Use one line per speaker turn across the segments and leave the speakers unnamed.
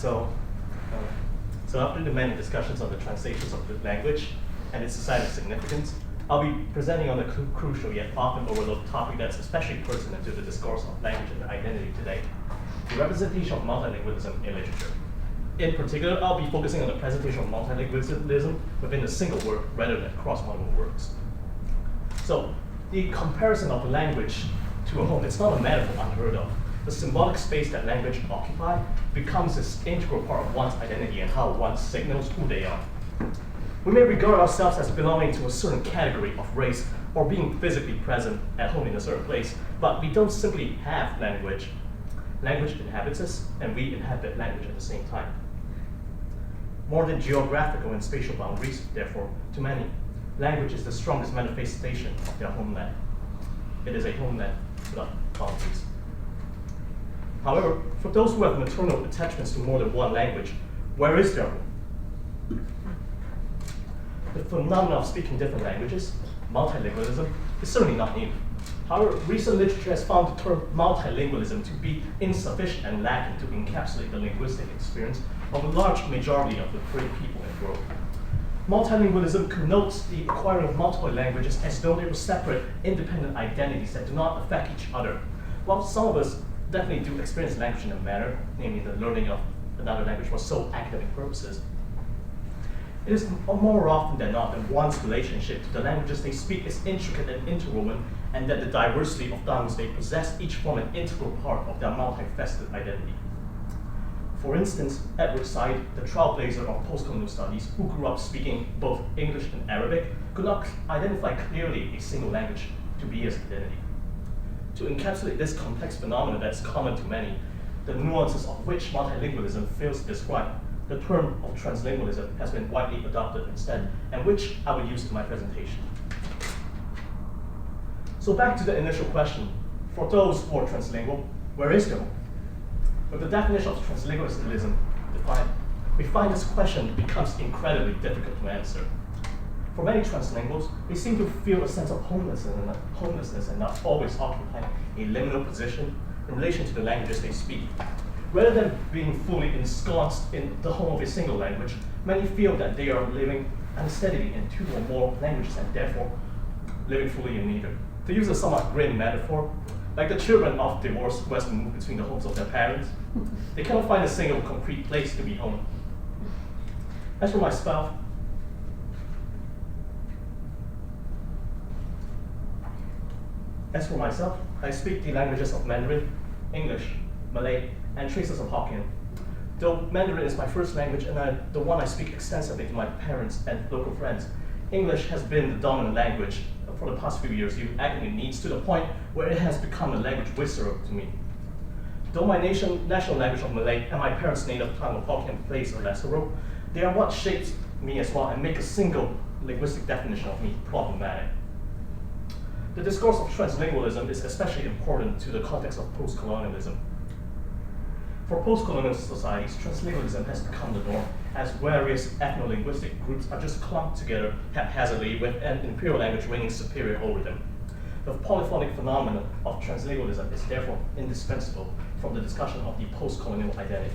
So after the many discussions on the translations of the language and its societal significance, I'll be presenting on the crucial yet often overlooked topic that's especially pertinent to the discourse of language and identity today, the representation of multilingualism in literature. In particular, I'll be focusing on the presentation of multilingualism within a single work rather than across multiple works. So the comparison of the language to a home is not a metaphor unheard of. The symbolic space that language occupies becomes an integral part of one's identity and how one signals who they are. We may regard ourselves as belonging to a certain category of race or being physically present at home in a certain place, but we don't simply have language. Language inhabits us, and we inhabit language at the same time. More than geographical and spatial boundaries, therefore, to many, language is the strongest manifestation of their homeland. It is a homeland without boundaries. However, for those who have maternal attachments to more than one language, where is their home? The phenomenon of speaking different languages, multilingualism, is certainly not new. However, recent literature has found the term multilingualism to be insufficient and lacking to encapsulate the linguistic experience of a large majority of the free people in the world. Multilingualism connotes the acquiring of multiple languages as though they were separate, independent identities that do not affect each other. While some of us definitely do experience language in a manner, namely the learning of another language for sole academic purposes, it is more often than not that one's relationship to the languages they speak is intricate and interwoven, and that the diversity of tongues they possess each form an integral part of their multifaceted identity. For instance, Edward Said, the trailblazer of post-colonial studies, who grew up speaking both English and Arabic, could not identify clearly a single language to be his identity. To encapsulate this complex phenomenon that's common to many, the nuances of which multilingualism fails to describe, the term of translingualism has been widely adopted instead, and which I will use in my presentation. So back to the initial question, for those who are translingual, where is their home? With the definition of translingualism defined, we find this question becomes incredibly difficult to answer. For many translinguals, they seem to feel a sense of homelessness and not always occupying a liminal position in relation to the languages they speak. Rather than being fully ensconced in the home of a single language, many feel that they are living unsteadily in two or more languages and therefore living fully in neither. To use a somewhat grim metaphor, like the children of divorce who has to move between the homes of their parents, they cannot find a single concrete place to be home. As for myself, I speak the languages of Mandarin, English, Malay, and traces of Hokkien. Though Mandarin is my first language and the one I speak extensively to my parents and local friends, English has been the dominant language for the past few years due to academic needs to the point where it has become a language whisperer to me. Though my national language of Malay and my parents' native tongue of Hokkien plays a lesser role, they are what shapes me as well and make a single linguistic definition of me problematic. The discourse of translingualism is especially important to the context of post-colonialism. For post-colonial societies, translingualism has become the norm, as various ethno-linguistic groups are just clumped together haphazardly with an imperial language reigning superior over them. The polyphonic phenomenon of translingualism is therefore indispensable from the discussion of the post-colonial identity.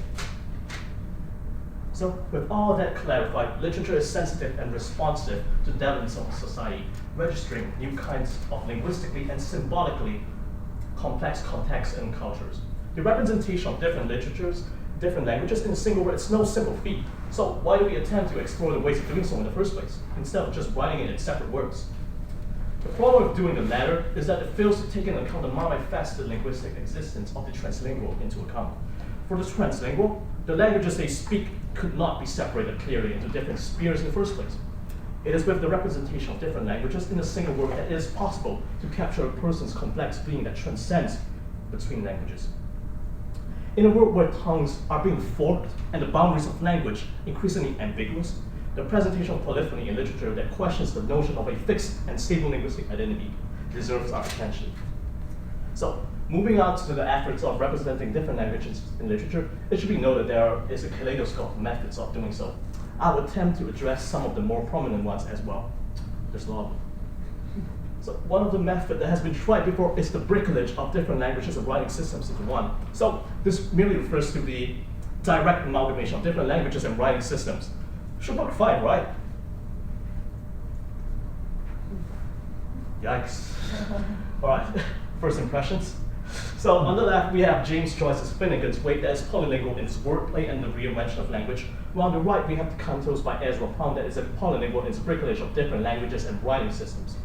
So, with all that clarified, literature is sensitive and responsive to developments of society, registering new kinds of linguistically and symbolically complex contexts and cultures. The representation of different literatures, different languages in a single word is no simple feat. So why do we attempt to explore the ways of doing so in the first place, instead of just writing it in separate words? The problem with doing the latter is that it fails to take into account the multifaceted linguistic existence of the translingual into account. For the translingual, the languages they speak could not be separated clearly into different spheres in the first place. It is with the representation of different languages in a single word that it is possible to capture a person's complex being that transcends between languages. In a world where tongues are being formed and the boundaries of language increasingly ambiguous, the presentation of polyphony in literature that questions the notion of a fixed and stable linguistic identity deserves our attention. So, moving on to the efforts of representing different languages in literature, it should be noted there is a kaleidoscope of methods of doing so. I will attempt to address some of the more prominent ones as well. There's a lot of them. So one of the methods that has been tried before is the bricolage of different languages and writing systems into one. So this merely refers to the direct amalgamation of different languages and writing systems. Should work fine, right? Yikes. All right, first impressions. So on the left, we have James Joyce's Finnegan's Wake that is polylingual in its wordplay and the reinvention of language. While on the right, we have The Cantos by Ezra Pound that is a polylingual in its bricolage of different languages and writing systems.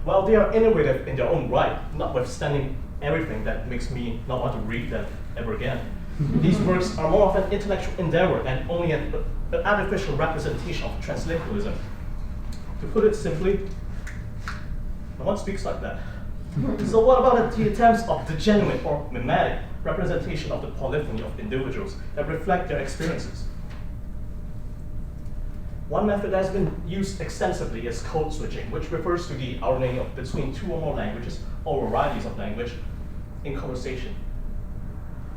While they are innovative in their own right, notwithstanding everything that makes me not want to read them ever again, these works are more of an intellectual endeavor and only an artificial representation of translingualism. To put it simply, no one speaks like that. So what about the attempts of the genuine or mimetic representation of the polyphony of individuals that reflect their experiences? One method that has been used extensively is code switching, which refers to the alternating of between two or more languages or varieties of language in conversation.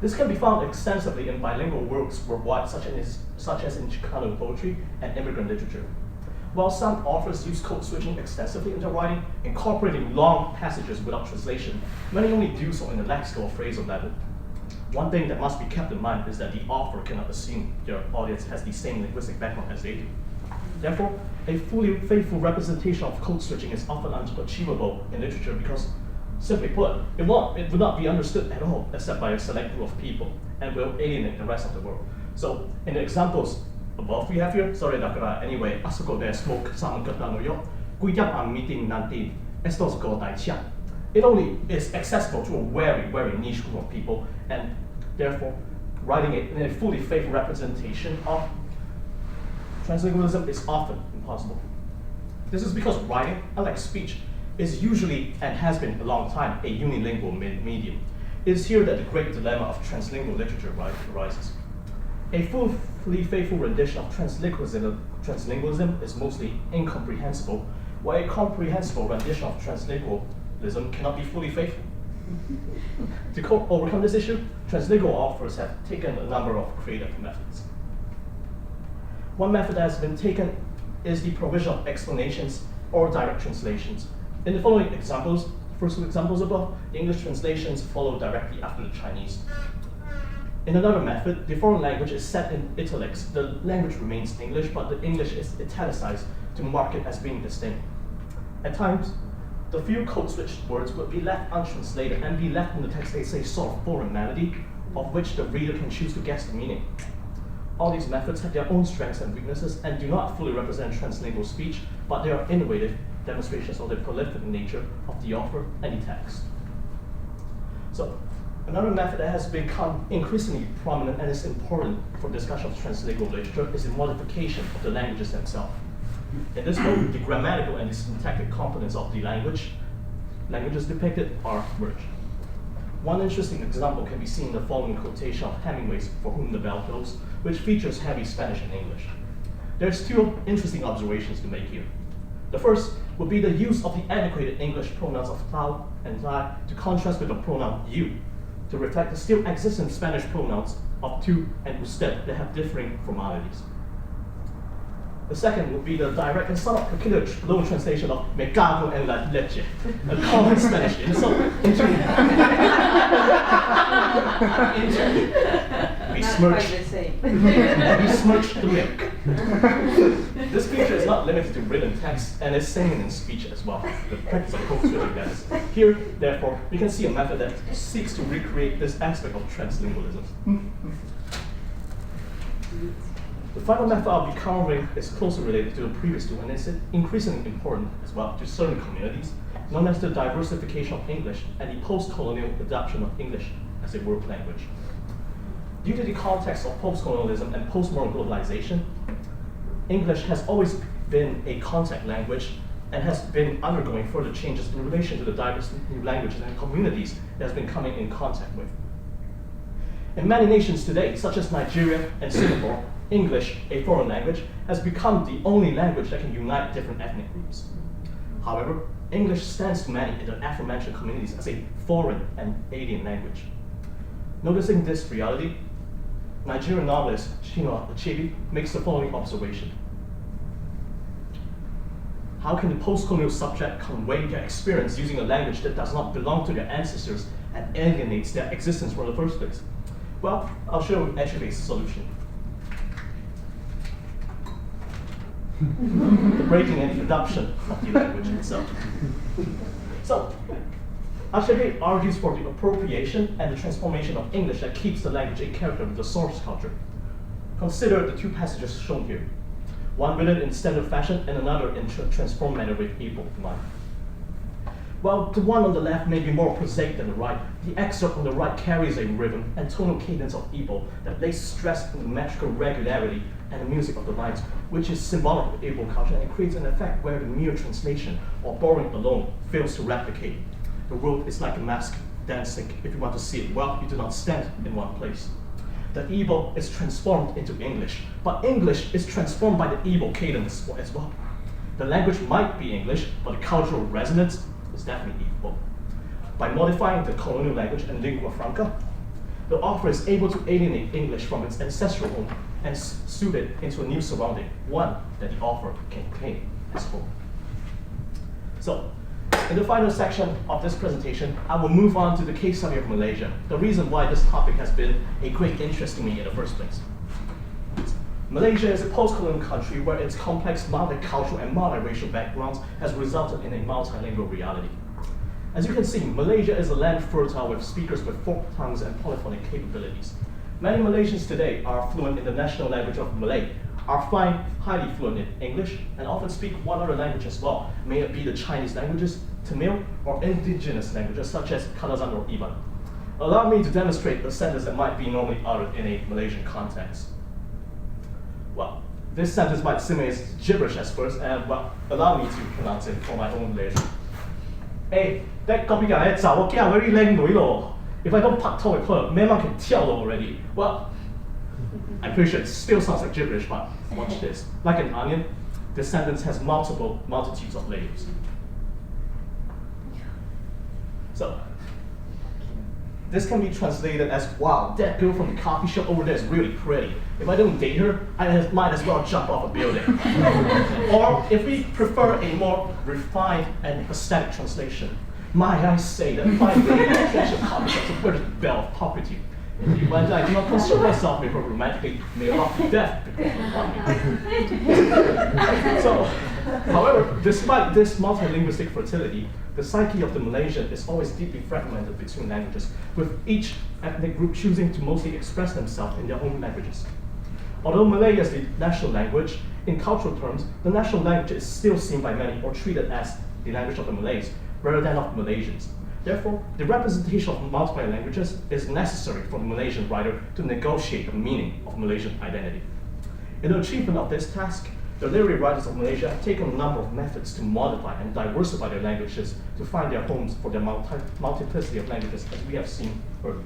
This can be found extensively in bilingual works worldwide, such as in Chicano poetry and immigrant literature. While some authors use code switching extensively in their writing, incorporating long passages without translation, many only do so in the lexical or phrasal level. One thing that must be kept in mind is that the author cannot assume their audience has the same linguistic background as they do. Therefore, a fully faithful representation of code switching is often unachievable in literature because, simply put, it would not be understood at all except by a select group of people and will alienate the rest of the world. So, in the examples above we have here, sorry Dakara, anyway, asoko de smoke sama katano yo, kuyap am meeting nanti, estos go dai chia. It only is accessible to a very, very niche group of people, and therefore, writing it in a fully faithful representation of translingualism is often impossible. This is because writing, unlike speech, is usually and has been a long time a unilingual medium. It is here that the great dilemma of translingual literature arises. A fully faithful rendition of translingualism is mostly incomprehensible, while a comprehensible rendition of translingualism cannot be fully faithful. To overcome this issue, translingual authors have taken a number of creative methods. One method that has been taken is the provision of explanations or direct translations. In the following examples, first two examples above, the English translations follow directly after the Chinese. In another method, the foreign language is set in italics. The language remains English, but the English is italicized to mark it as being distinct. At times, the few code-switched words would be left untranslated and be left in the text as a sort of foreign melody, of which the reader can choose to guess the meaning. All these methods have their own strengths and weaknesses and do not fully represent translingual speech, but they are innovative demonstrations of the prolific nature of the author and the text. So, another method that has become increasingly prominent and is important for discussion of translingual literature is the modification of the languages themselves. In this way, the grammatical and the syntactic components of the languages depicted are merged. One interesting example can be seen in the following quotation of Hemingway's For Whom the Bell Tolls, which features heavy Spanish and English. There's two interesting observations to make here. The first would be the use of the antiquated English pronouns of thou and thy to contrast with the pronoun you, to reflect the still existent Spanish pronouns of tú and usted that have differing formalities. The second would be the direct and somewhat peculiar loan translation of me cago en la leche, a common Spanish insult into besmirch the milk. This feature is not limited to written text and is same in speech as well, the practice of code switching that is. Here, therefore, we can see a method that seeks to recreate this aspect of translingualism. The final method I'll be covering is closely related to the previous two, and is increasingly important as well to certain communities, known as the diversification of English and the post-colonial adoption of English as a work language. Due to the context of post-colonialism and post-modern globalization, English has always been a contact language and has been undergoing further changes in relation to the diverse new languages and communities it has been coming in contact with. In many nations today, such as Nigeria and Singapore, English, a foreign language, has become the only language that can unite different ethnic groups. However, English stands to many in the aforementioned communities as a foreign and alien language. Noticing this reality, Nigerian novelist Chinua Achebe makes the following observation. How can the post-colonial subject convey their experience using a language that does not belong to their ancestors and alienates their existence from the first place? Well, I'll show you actually a solution. The breaking and adaptation of the language itself. So, Achebe argues for the appropriation and the transformation of English that keeps the language in character with the source culture. Consider the two passages shown here. One written in standard fashion and another in transformed manner with able in mind. While the one on the left may be more prosaic than the right, the excerpt on the right carries a rhythm and tonal cadence of able that lays stress on the metrical regularity and the music of the lines, which is symbolic of able culture and creates an effect where the mere translation or borrowing alone fails to replicate. The world is like a mask dancing. If you want to see it well, you do not stand in one place. The able is transformed into English, but English is transformed by the able cadence as well. The language might be English, but the cultural resonance is definitely Igbo. By modifying the colonial language and lingua franca, the author is able to alienate English from its ancestral home and suit it into a new surrounding, one that the author can claim as home. So, in the final section of this presentation, I will move on to the case study of Malaysia, the reason why this topic has been a great interest to me in the first place. Malaysia is a post-colonial country where its complex multicultural and multiracial backgrounds has resulted in a multilingual reality. As you can see, Malaysia is a land fertile with speakers with forked tongues and polyphonic capabilities. Many Malaysians today are fluent in the national language of Malay, are highly fluent in English, and often speak one other language as well, may it be the Chinese languages, Tamil, or indigenous languages such as Kadazan or Iban. Allow me to demonstrate a sentence that might be normally uttered in a Malaysian context. Well, this sentence might seem as gibberish at first, and well, allow me to pronounce it for my own leisure. Hey, that copy guy, it's our very language law. If I don't pak with her, Mema can tell already. Well, I'm pretty sure it still sounds like gibberish, but watch this. Like an onion, this sentence has multitudes of layers. So, this can be translated as, wow, that girl from the coffee shop over there is really pretty. If I don't date her, I might as well jump off a building. Or if we prefer a more refined and aesthetic translation, might I say that fine lady catch a coffee shop is a very belle of property. When I do not concern myself with her romantically, may love to death So, however, despite this multilinguistic fertility, the psyche of the Malaysian is always deeply fragmented between languages, with each ethnic group choosing to mostly express themselves in their own languages. Although Malay is the national language, in cultural terms, the national language is still seen by many or treated as the language of the Malays, rather than of Malaysians. Therefore, the representation of multiple languages is necessary for the Malaysian writer to negotiate the meaning of Malaysian identity. In the achievement of this task, the literary writers of Malaysia have taken a number of methods to modify and diversify their languages to find their homes for their multiplicity of languages, as we have seen earlier.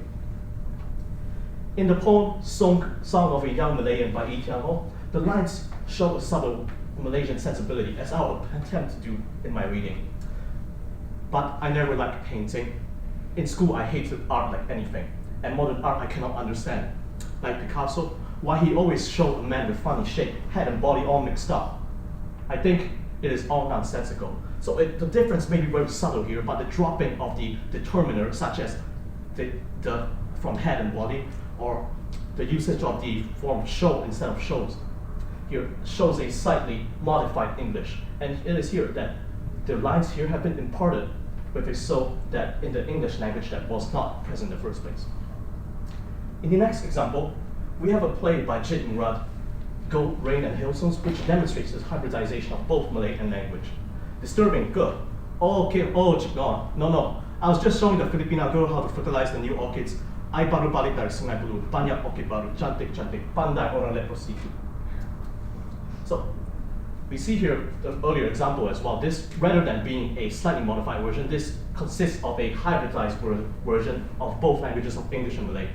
In the poem Song of a Young Malayan by E. Tian Ho, the lines show a subtle Malaysian sensibility, as I will attempt to do in my reading. But I never liked painting. In school, I hated art like anything, and modern art I cannot understand. Like Picasso, why he always showed a man with funny shape, head and body all mixed up. I think it is all nonsensical. So the difference may be very subtle here, but the dropping of the determiner, such as the from head and body, or the usage of the form show instead of shows, here shows a slightly modified English. And it is here that the lines here have been imparted with a so that in the English language that was not present in the first place. In the next example, we have a play by Jit Murad, Gold, Rain and Hailstones, which demonstrates the hybridization of both Malay and language. Disturbing, good. Oh, okay, oh, no. I was just showing the Filipina girl how to fertilize the new orchids. Ay baru balik dari sungai bulu, banyak orchid baru, cantik, pandai orang leprosity. So, we see here the earlier example as well. This, rather than being a slightly modified version, this consists of a hybridized version of both languages of English and Malay.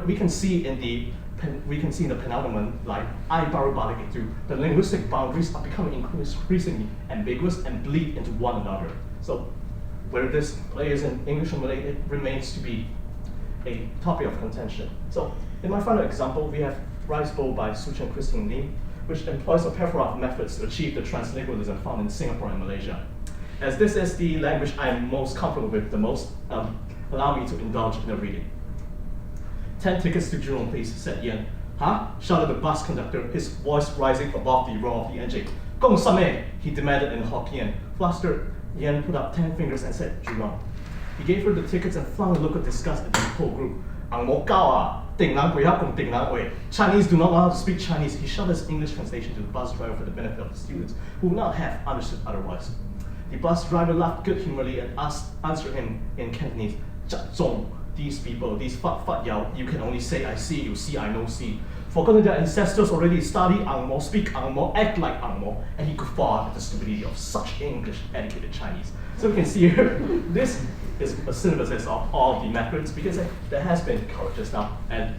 We can see in the penultimate line, I baru balik itu, the linguistic boundaries are becoming increasingly ambiguous and bleed into one another. So, whether this play is in English or Malay, it remains to be a topic of contention. So, in my final example, we have Rice Bowl by Suchan Christine Lee, which employs a plethora of methods to achieve the translingualism found in Singapore and Malaysia. As this is the language I'm most comfortable with the most, allow me to indulge in a reading. 10 tickets to Jurong, please, said Ian. Huh? Shouted the bus conductor, his voice rising above the roar of the engine. Gong Same, he demanded in Hokkien. Flustered, Ian put up 10 fingers and said, Jurong. He gave her the tickets and flung a look of disgust at the whole group. Chinese do not know how to speak Chinese. He shouted his English translation to the bus driver for the benefit of the students, who would not have understood otherwise. The bus driver laughed good-humoredly and answered him in Cantonese, these people, these fat yao, you can only say I see, you see, I know, see. Forgotten their ancestors already study Angmo, speak Angmo, act like Angmo, and he guffawed at the stupidity of such English-educated Chinese. So we can see here, this is a synthesis of all the methods, because there has been coverage just now. And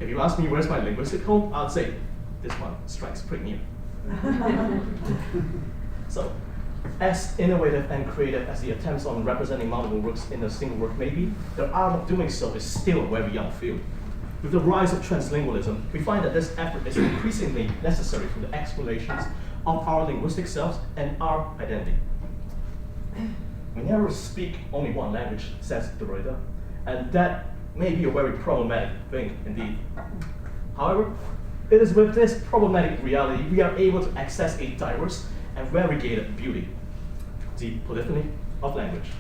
if you ask me where's my linguistic home, I'd say this one strikes pretty near. So, as innovative and creative as the attempts on representing multiple works in a single work may be, the art of doing so is still a very young field. With the rise of translingualism, we find that this effort is increasingly necessary for the explorations of our linguistic selves and our identity. We never speak only one language, says the writer, and that may be a very problematic thing indeed. However, it is with this problematic reality we are able to access a diverse and variegated beauty, the polyphony of language.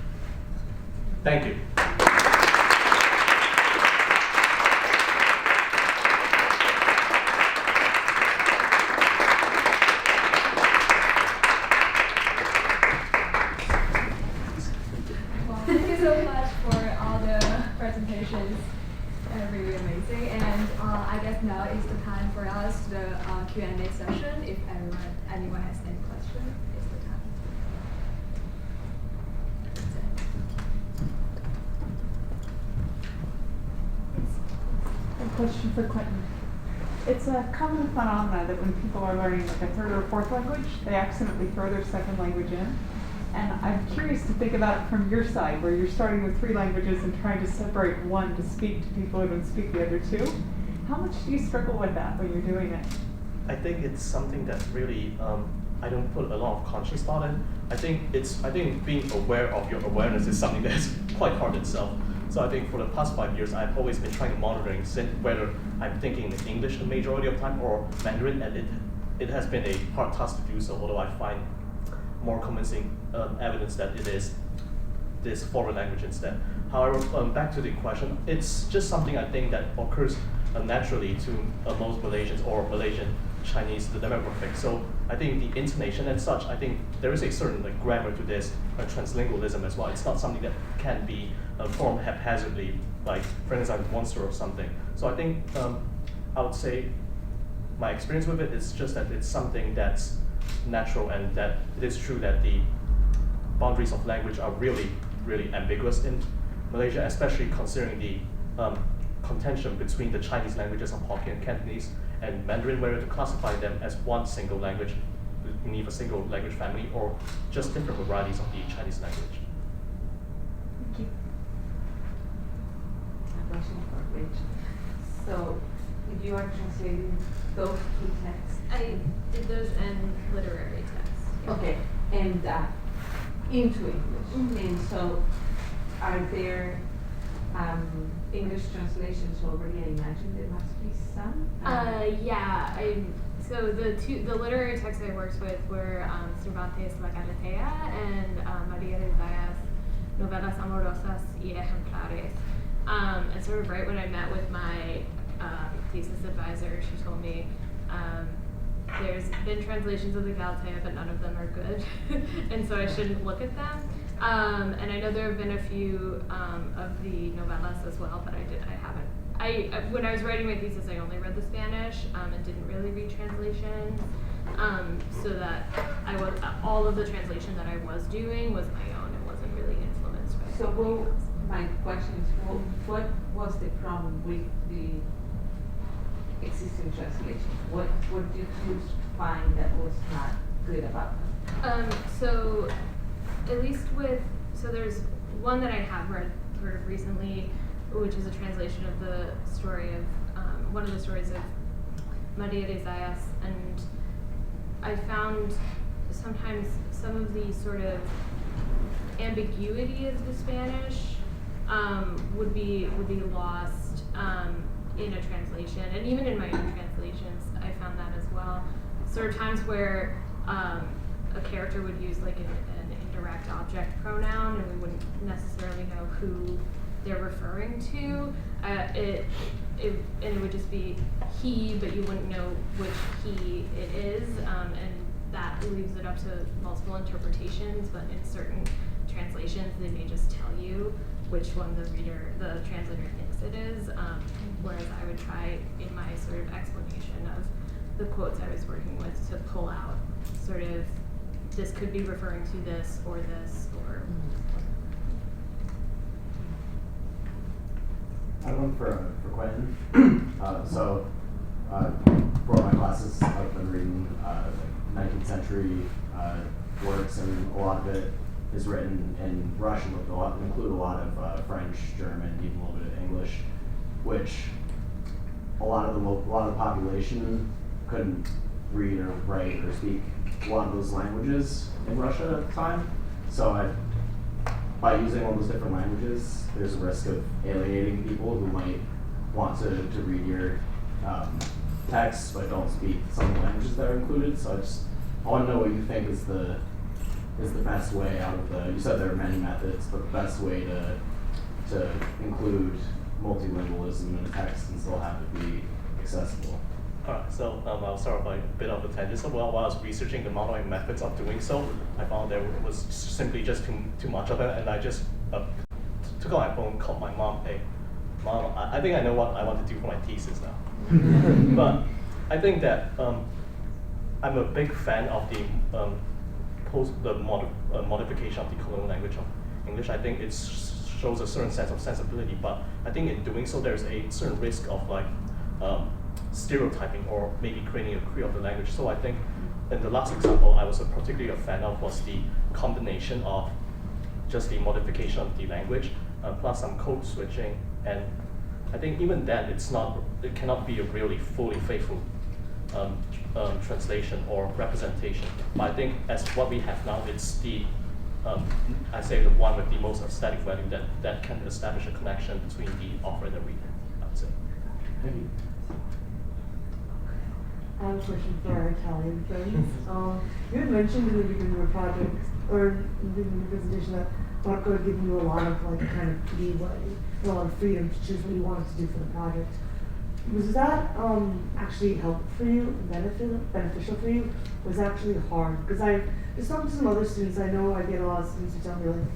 Thank you.
Thank you so much for all the presentations. Really amazing. And I guess now is the time for us, the Q&A session. If anyone has any questions, it's the time.
A question for Quentin. It's a common phenomenon that when people are learning like a third or fourth language, they accidentally throw their second language in. And I'm curious to think about it from your side, where you're starting with 3 languages and trying to separate one to speak to people who don't speak the other 2. How much do you struggle with that when you're doing it?
I think it's something that's really, I don't put a lot of conscious thought in. I think being aware of your awareness is something that's quite hard itself. So I think for the past 5 years, I've always been trying to monitor whether I'm thinking in English the majority of the time or Mandarin, and it has been a hard task to do so, although I find more convincing evidence that it is this foreign language instead. However, back to the question, it's just something I think that occurs naturally to most Malaysians or Malaysian Chinese, the demographic. So I think the intonation and such, I think there is a certain grammar to this translingualism as well. It's not something that can be formed haphazardly, like for instance, monster or something. So I think I would say my experience with it is just that it's something that's natural, and that it is true that the boundaries of language are really, really ambiguous in Malaysia, especially considering the contention between the Chinese languages of Hokkien, Cantonese, and Mandarin, whether to classify them as one single language beneath a single language family, or just different varieties of the Chinese language.
Thank you.
A question for Rich. So, you are translating those 2 texts?
I did those in literary texts. Yeah.
Okay, and into English. And so, are there English translations already? I imagine there must be some.
Yeah. So the literary texts I worked with were Cervantes' La Galatea and María de Zayas' Novelas Amorosas y Ejemplares. And sort of right when I met with my thesis advisor, she told me there's been translations of the Galatea, but none of them are good, and so I shouldn't look at them. And I know there have been a few of the novellas as well, but I haven't. When I was writing my thesis, I only read the Spanish and didn't really read translations. So that all of the translation that I was doing was my own. It wasn't really influenced by.
So my question is, what was the problem with the existing translation? What did you find that was not good about them?
So at least there's one that I have read sort of recently, which is a translation of the story of one of the stories of María de Zayas, and I found sometimes some of the sort of ambiguity of the Spanish would be lost in a translation, and even in my own translations, I found that as well. Sort of times where a character would use like an indirect object pronoun, and we wouldn't necessarily know who they're referring to. And it would just be he, but you wouldn't know which he it is, and that leaves it up to multiple interpretations. But in certain translations, they may just tell you which one the translator thinks it is. Whereas I would try in my sort of explanation of the quotes I was working with to pull out sort of this could be referring to this or this or.
I have one for Quentin. For all my classes, I've been reading 19th century works, and a lot of it is written in Russian, but include a lot of French, German, even a little bit of English, which a lot of the population couldn't read or write or speak a lot of those languages in Russia at the time. So by using all those different languages, there's a risk of alienating people who might want to read your text but don't speak some of the languages that are included. So I want to know what you think is the best way out of you said there are many methods, but the best way to include multilingualism in a text and still have it be accessible.
Alright, so I'll start by a bit of a tangent. So while I was researching the modeling methods of doing so, I found there was simply just too much of it, and I just took out my phone, called my mom, hey, Mom, I think I know what I want to do for my thesis now. But I think that I'm a big fan of the modification of the colonial language of English. I think it shows a certain sense of sensibility, but I think in doing so there's a certain risk of like stereotyping or maybe creating a creed of the language. So I think in the last example I was particularly a fan of was the combination of just the modification of the language plus some code switching, and I think even then it cannot be a really fully faithful translation or representation. But I think as what we have now, it's the I say the one with the most aesthetic value that can establish a connection between the author and the reader, I would say.
Thank you.
I have a question for our Italian friends. You had mentioned in the beginning of your project, or in the beginning of your presentation, that Marco had given you a lot of like kind of leeway, a lot of freedom to choose what you wanted to do for the project. Was that actually helpful for you, beneficial for you? Was it actually hard? Because I just talked to some other students. I know I get a lot of students who tell me like,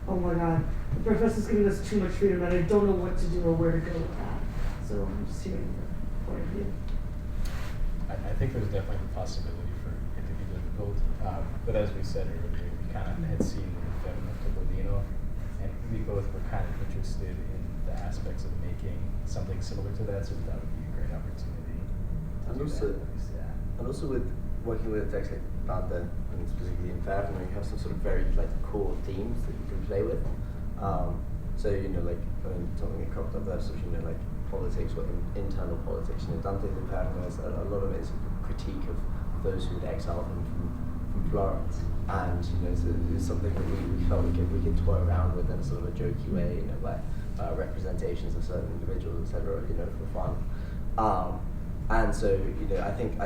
oh my God, the professor's giving us too much freedom and I don't know what to do or where to go with that. So I'm just hearing your point of view.
I think there's definitely the possibility for it to be difficult, but as we said earlier, we kind of had seen Inferno Topolino, and we both were kind of interested in the aspects of making something similar to that, so that would be a great opportunity.
And also with working with a text like Dante, and specifically Inferno, you have some sort of very like core themes that you can play with. So like something that cropped up there, so like politics or internal politics. Dante's Inferno has a lot of it is a critique of those who had exiled him from Florence, and it's something that we felt we could toy around with in a sort of a jokey way, like representations of certain individuals, etc. For fun. And so I think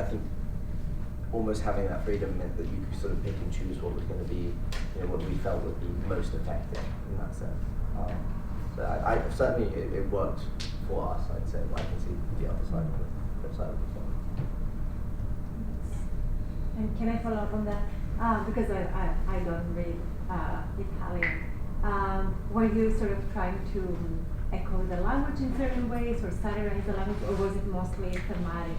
almost having that freedom meant that you could sort of pick and choose what was going to be, what we felt would be most effective in that sense. So I certainly it worked for us. I'd say. I can see the other side of it, the side of the phone.
And can I follow up on that? Because I don't read Italian. Were you sort of trying to echo the language in certain ways, or satirize the language, or was it mostly thematic?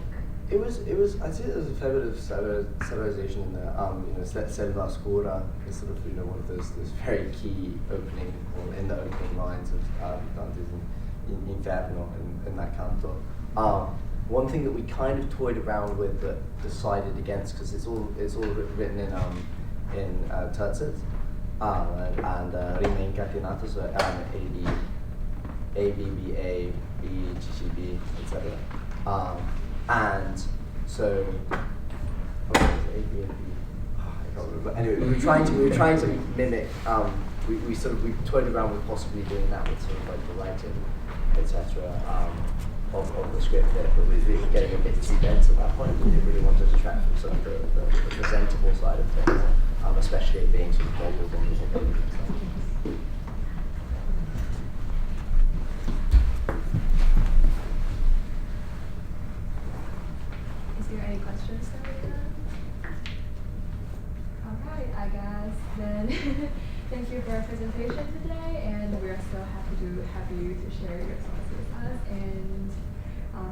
It was. I'd say there was a fair bit of satirization in there. Selva Scura is sort of one of those very key opening, or in the opening lines of Dante's Inferno in that canto. One thing that we kind of toyed around with but decided against, because it's all written in tercets and rime incatenato, so A B B A B G G B, etc. And so, A B A B. I can't remember. Anyway, we were trying to mimic. We toyed around with possibly doing that with sort of like the writing. etc. Of the script there, but we were getting a bit too dense at that point. We didn't really want to detract from some of the presentable side of things, especially it being sort of modeled on the ability.
Is there any questions that we have? Alright, I guess then thank you for your presentation today, and we are so happy to have you to share your thoughts with us, and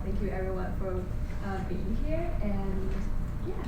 thank you everyone for being here, and yeah.